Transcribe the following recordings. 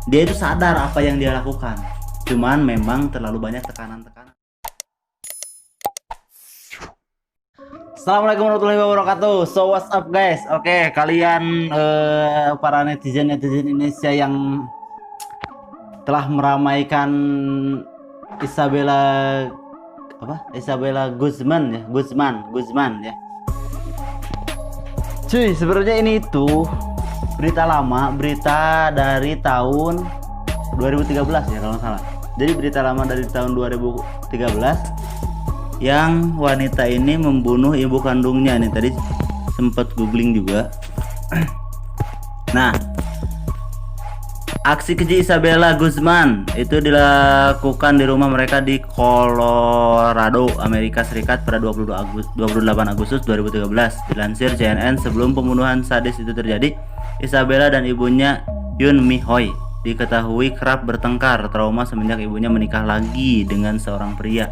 Dia itu sadar apa yang dia lakukan, cuman memang terlalu banyak tekanan-tekanan. Assalamualaikum warahmatullahi wabarakatuh. So what's up guys? Oke, kalian para netizen Indonesia yang telah meramaikan Isabella Guzman ya. Cuy, sebenarnya ini itu berita lama, berita dari tahun 2013 ya kalau nggak salah. Jadi berita lama dari tahun 2013 yang wanita ini membunuh ibu kandungnya. Nih tadi sempat googling juga. Nah, aksi keji Isabella Guzman itu dilakukan di rumah mereka di Colorado, Amerika Serikat pada 28 Agustus 2013. Dilansir CNN, sebelum pembunuhan sadis itu terjadi, Isabella dan ibunya Yoon Mi Hoi diketahui kerap bertengkar trauma semenjak ibunya menikah lagi dengan seorang pria.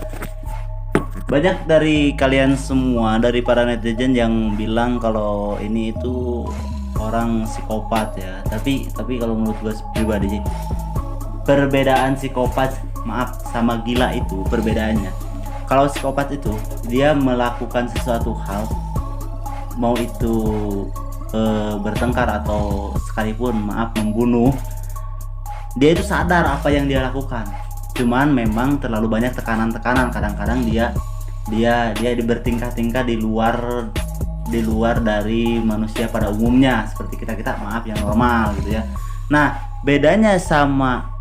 Banyak dari kalian semua, dari para netizen yang bilang kalau ini itu orang psikopat ya. Tapi kalau menurut gue pribadi sih, perbedaan psikopat sama gila itu perbedaannya. Kalau psikopat itu dia melakukan sesuatu hal, mau itu bertengkar atau sekalipun membunuh, dia itu sadar apa yang dia lakukan, cuman memang terlalu banyak tekanan-tekanan. Kadang-kadang dia bertingkah-tingkah di luar dari manusia pada umumnya, seperti kita yang normal gitu ya. Nah, bedanya sama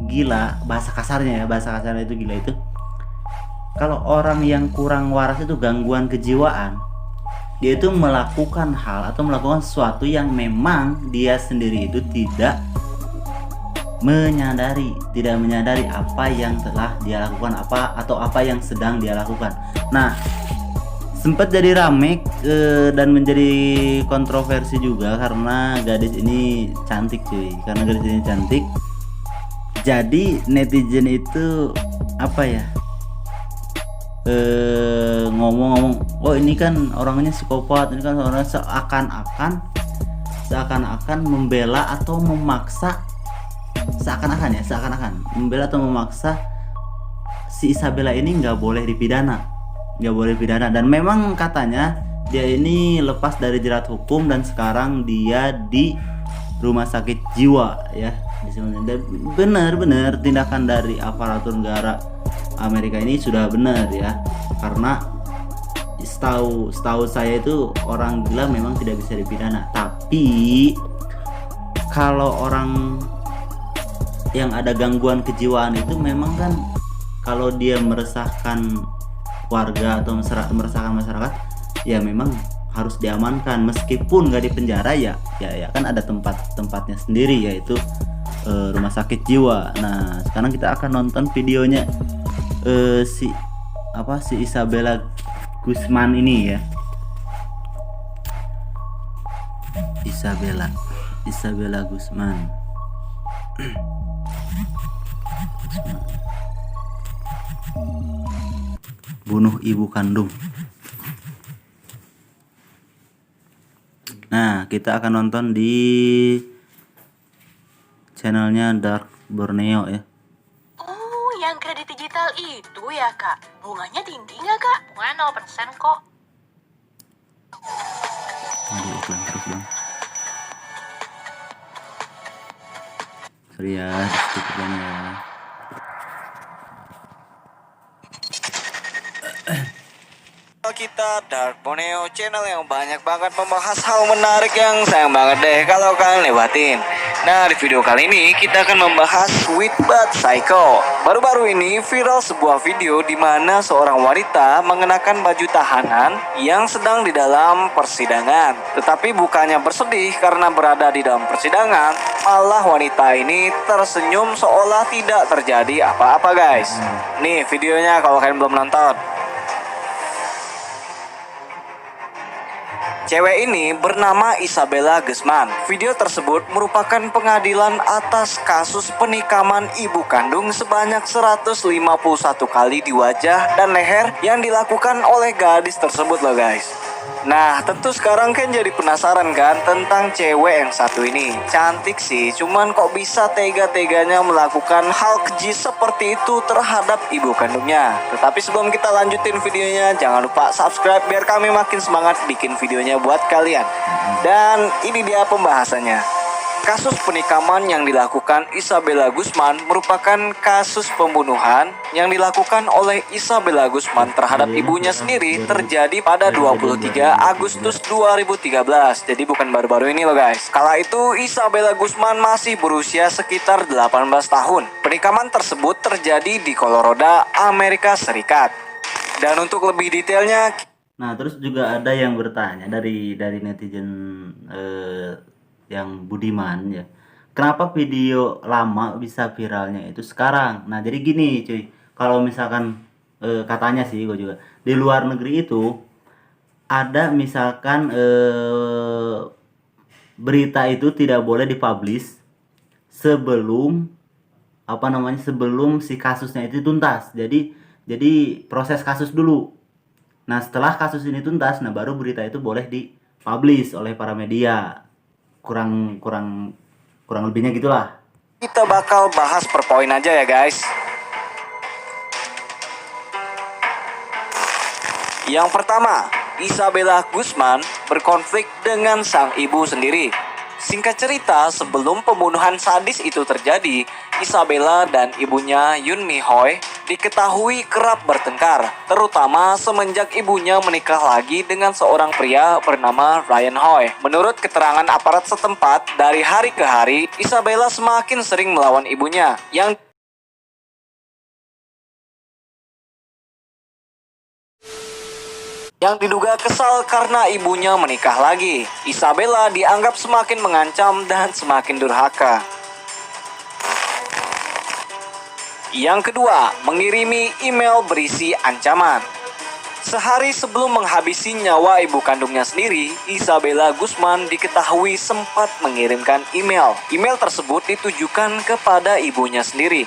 gila, bahasa kasarnya itu gila itu, kalau orang yang kurang waras itu gangguan kejiwaan, dia itu melakukan hal atau melakukan sesuatu yang memang dia sendiri itu tidak menyadari apa yang telah dia lakukan, apa yang sedang dia lakukan. Nah, sempat jadi rame dan menjadi kontroversi juga karena gadis ini cantik cuy. Jadi netizen itu ngomong-ngomong, oh ini kan orangnya psikopat, ini kan orangnya seakan-akan membela atau memaksa, seakan-akan membela atau memaksa si Isabella ini nggak boleh dipidana. Dan memang katanya dia ini lepas dari jerat hukum dan sekarang dia di rumah sakit jiwa ya. Benar tindakan dari aparatur negara Amerika ini sudah benar ya, karena setahu saya itu orang gila memang tidak bisa dipidana. Tapi kalau orang yang ada gangguan kejiwaan itu memang kan, kalau dia meresahkan warga atau meresahkan masyarakat, ya memang harus diamankan meskipun nggak dipenjara ya kan ada tempatnya sendiri, yaitu rumah sakit jiwa. Nah, sekarang kita akan nonton videonya si Isabella Guzman ini ya. Isabella Guzman. Bunuh ibu kandung. Nah, kita akan nonton di channelnya Dark Borneo ya. Oh, yang kredit digital itu ya kak. Bunganya tinggi nggak kak? Bunga 0% kok. Aduh, iklan terus bang. Sorry ya, sedikit ya. Kita Dark Borneo, channel yang banyak banget membahas hal menarik yang sayang banget deh kalau kalian lewatin. Nah, di video kali ini kita akan membahas Sweet But Psycho. Baru-baru ini viral sebuah video di mana seorang wanita mengenakan baju tahanan yang sedang di dalam persidangan. Tetapi bukannya bersedih karena berada di dalam persidangan, malah wanita ini tersenyum seolah tidak terjadi apa-apa guys. Nih videonya kalau kalian belum nonton. Cewek ini bernama Isabella Guzman. Video tersebut merupakan pengadilan atas kasus penikaman ibu kandung sebanyak 151 kali di wajah dan leher yang dilakukan oleh gadis tersebut loh guys. Nah, tentu sekarang kan jadi penasaran kan tentang cewek yang satu ini. Cantik sih, cuman kok bisa tega-teganya melakukan hal keji seperti itu terhadap ibu kandungnya. Tetapi sebelum kita lanjutin videonya, jangan lupa subscribe biar kami makin semangat bikin videonya buat kalian. Dan ini dia pembahasannya. Kasus penikaman yang dilakukan Isabella Guzman merupakan kasus pembunuhan yang dilakukan oleh Isabella Guzman terhadap ibunya sendiri terjadi pada 23 Agustus 2013. Jadi bukan baru-baru ini loh guys. Kala itu Isabella Guzman masih berusia sekitar 18 tahun. Penikaman tersebut terjadi di Colorado, Amerika Serikat. Dan untuk lebih detailnya, Nah, terus juga ada yang bertanya dari netizen yang budiman ya. Kenapa video lama bisa viralnya itu sekarang? Nah, jadi gini cuy. Kalau misalkan katanya sih gue juga di luar negeri itu ada misalkan berita itu tidak boleh dipublish sebelum sebelum si kasusnya itu tuntas. Jadi proses kasus dulu. Nah, setelah kasus ini tuntas, nah baru berita itu boleh dipublish oleh para media. Kurang lebihnya gitulah. kita bakal bahas per poin aja ya guys. Yang pertama, Isabella Guzman berkonflik dengan sang ibu sendiri. Singkat cerita, sebelum pembunuhan sadis itu terjadi, Isabella dan ibunya Yoon Mi Hoy diketahui kerap bertengkar, terutama semenjak ibunya menikah lagi dengan seorang pria bernama Ryan Hoy. Menurut keterangan aparat setempat, dari hari ke hari, Isabella semakin sering melawan ibunya, yang diduga kesal karena ibunya menikah lagi. Isabella dianggap semakin mengancam dan semakin durhaka. Yang kedua, mengirimi email berisi ancaman. Sehari sebelum menghabisi nyawa ibu kandungnya sendiri, Isabella Guzman diketahui sempat mengirimkan email. Email tersebut ditujukan kepada ibunya sendiri.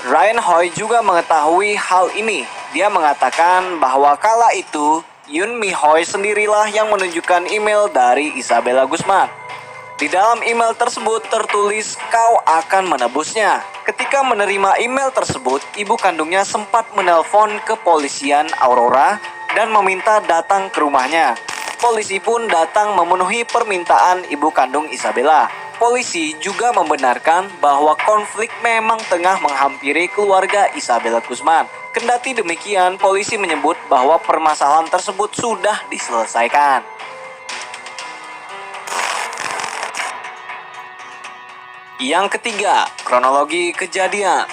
Ryan Hoy juga mengetahui hal ini. Dia mengatakan bahwa kala itu Yoon Mi Hoy sendirilah yang menunjukkan email dari Isabella Guzman. Di dalam email tersebut tertulis, "Kau akan menebusnya." Ketika menerima email tersebut, ibu kandungnya sempat menelpon kepolisian Aurora dan meminta datang ke rumahnya. Polisi pun datang memenuhi permintaan ibu kandung Isabella. Polisi juga membenarkan bahwa konflik memang tengah menghampiri keluarga Isabella Guzman. Kendati demikian, polisi menyebut bahwa permasalahan tersebut sudah diselesaikan. Yang ketiga, kronologi kejadian.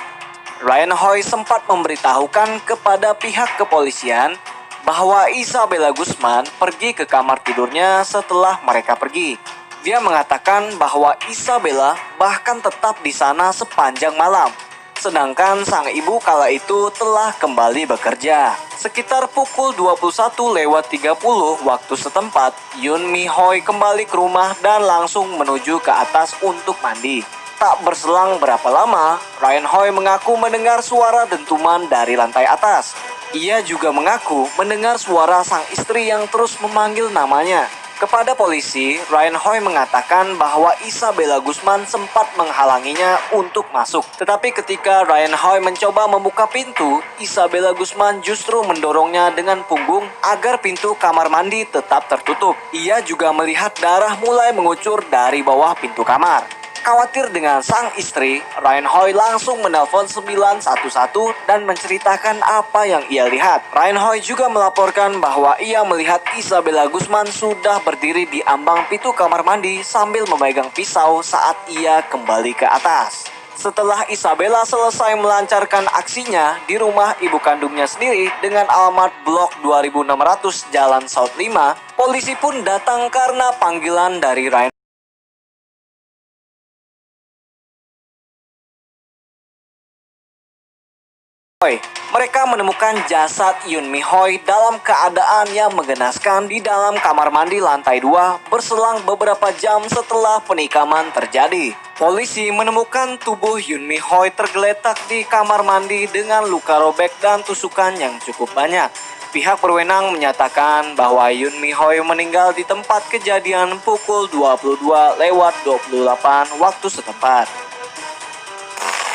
Ryan Hoy sempat memberitahukan kepada pihak kepolisian bahwa Isabella Guzman pergi ke kamar tidurnya setelah mereka pergi. Dia mengatakan bahwa Isabella bahkan tetap di sana sepanjang malam. Sedangkan sang ibu kala itu telah kembali bekerja. Sekitar pukul 21:30 waktu setempat, Yoon Mi Hoy kembali ke rumah dan langsung menuju ke atas untuk mandi. Tak berselang berapa lama, Ryan Hoy mengaku mendengar suara dentuman dari lantai atas. Ia juga mengaku mendengar suara sang istri yang terus memanggil namanya. Kepada polisi, Ryan Hoy mengatakan bahwa Isabella Guzman sempat menghalanginya untuk masuk. Tetapi ketika Ryan Hoy mencoba membuka pintu, Isabella Guzman justru mendorongnya dengan punggung agar pintu kamar mandi tetap tertutup. Ia juga melihat darah mulai mengucur dari bawah pintu kamar. Khawatir dengan sang istri, Ryan Hoy langsung menelpon 911 dan menceritakan apa yang ia lihat. Ryan Hoy juga melaporkan bahwa ia melihat Isabella Guzman sudah berdiri di ambang pintu kamar mandi sambil memegang pisau saat ia kembali ke atas. Setelah Isabella selesai melancarkan aksinya di rumah ibu kandungnya sendiri dengan alamat blok 2600 Jalan South 5, polisi pun datang karena panggilan dari Ryan Hoy. Mereka menemukan jasad Yoon Mi Hoy dalam keadaan yang menggenaskan di dalam kamar mandi lantai 2 berselang beberapa jam setelah penikaman terjadi. Polisi menemukan tubuh Yoon Mi Hoy tergeletak di kamar mandi dengan luka robek dan tusukan yang cukup banyak. Pihak berwenang menyatakan bahwa Yoon Mi Hoy meninggal di tempat kejadian pukul 22:28 waktu setempat.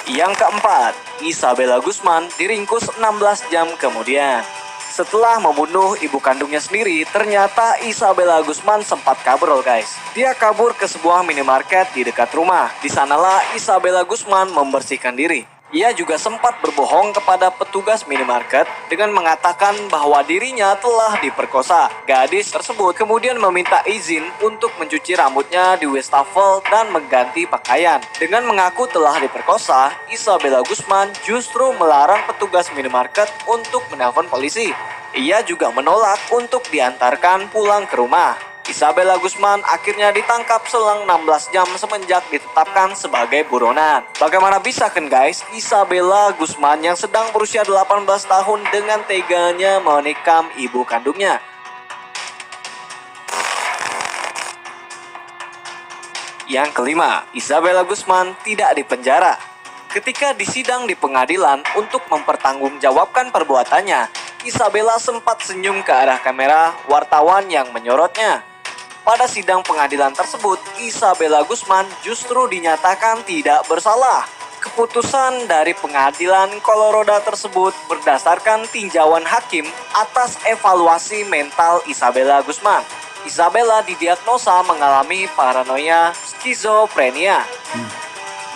Yang keempat, Isabella Guzman diringkus 16 jam kemudian. Setelah membunuh ibu kandungnya sendiri, ternyata Isabella Guzman sempat kabur loh guys. Dia kabur ke sebuah minimarket di dekat rumah. Di sanalah Isabella Guzman membersihkan diri. Ia juga sempat berbohong kepada petugas minimarket dengan mengatakan bahwa dirinya telah diperkosa. Gadis tersebut kemudian meminta izin untuk mencuci rambutnya di wastafel dan mengganti pakaian. Dengan mengaku telah diperkosa, Isabella Guzman justru melarang petugas minimarket untuk menelpon polisi. Ia juga menolak untuk diantarkan pulang ke rumah. Isabella Guzman akhirnya ditangkap selang 16 jam semenjak ditetapkan sebagai buronan. Bagaimana bisa kan guys, Isabella Guzman yang sedang berusia 18 tahun dengan teganya menikam ibu kandungnya. Yang kelima, Isabella Guzman tidak dipenjara. Ketika disidang di pengadilan untuk mempertanggungjawabkan perbuatannya, Isabella sempat senyum ke arah kamera wartawan yang menyorotnya. Pada sidang pengadilan tersebut, Isabella Guzman justru dinyatakan tidak bersalah. Keputusan dari pengadilan Colorado tersebut berdasarkan tinjauan hakim atas evaluasi mental Isabella Guzman. Isabella didiagnosa mengalami paranoia skizofrenia.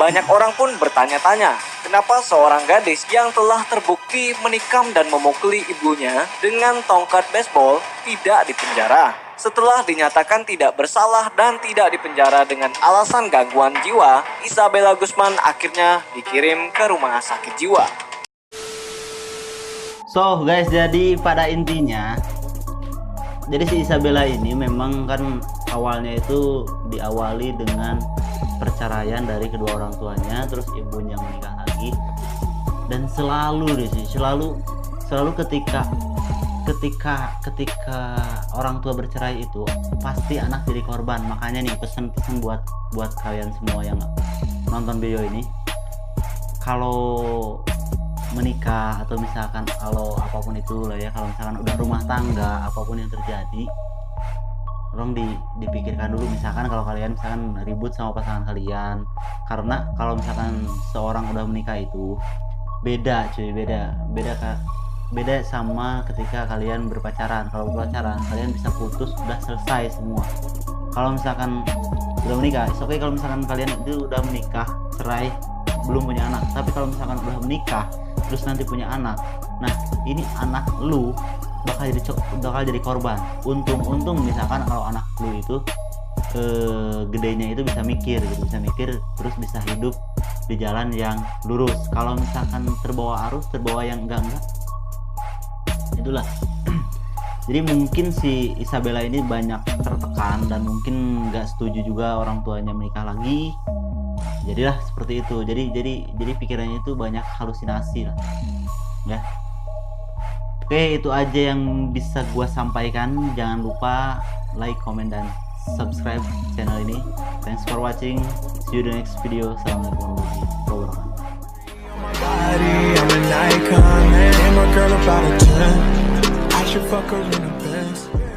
Banyak orang pun bertanya-tanya, kenapa seorang gadis yang telah terbukti menikam dan memukuli ibunya dengan tongkat baseball tidak dipenjara. Setelah dinyatakan tidak bersalah dan tidak dipenjara dengan alasan gangguan jiwa, Isabella Guzman akhirnya dikirim ke rumah sakit jiwa. So guys, jadi pada intinya, jadi si Isabella ini memang kan awalnya itu diawali dengan perceraian dari kedua orang tuanya, terus ibunya menikah lagi, dan selalu ketika orang tua bercerai itu pasti anak jadi korban. Makanya nih pesan-pesan buat kalian semua yang nonton video ini, kalau menikah atau misalkan kalau apapun itu lah ya, kalau misalkan udah rumah tangga, apapun yang terjadi, tolong dipikirkan dulu. Misalkan kalau kalian misalkan ribut sama pasangan kalian, karena kalau misalkan seorang udah menikah itu beda cuy, beda sama ketika kalian berpacaran. Kalau berpacaran kalian bisa putus, udah selesai semua. Kalau misalkan udah menikah, oke. Kalau misalkan kalian itu udah menikah, cerai, belum punya anak. Tapi kalau misalkan udah menikah terus nanti punya anak, nah ini anak lu bakal jadi korban. Untung misalkan kalau anak lu itu gedenya itu bisa mikir terus bisa hidup di jalan yang lurus. Kalau misalkan terbawa arus, terbawa yang enggak, itulah. Jadi mungkin si Isabella ini banyak tertekan dan mungkin nggak setuju juga orang tuanya menikah lagi. Jadilah seperti itu. Jadi pikirannya itu banyak halusinasi lah, ya. Oke, itu aja yang bisa gua sampaikan. Jangan lupa like, comment, dan subscribe channel ini. Thanks for watching. See you in the next video. Assalamualaikum warahmatullahi wabarakatuh.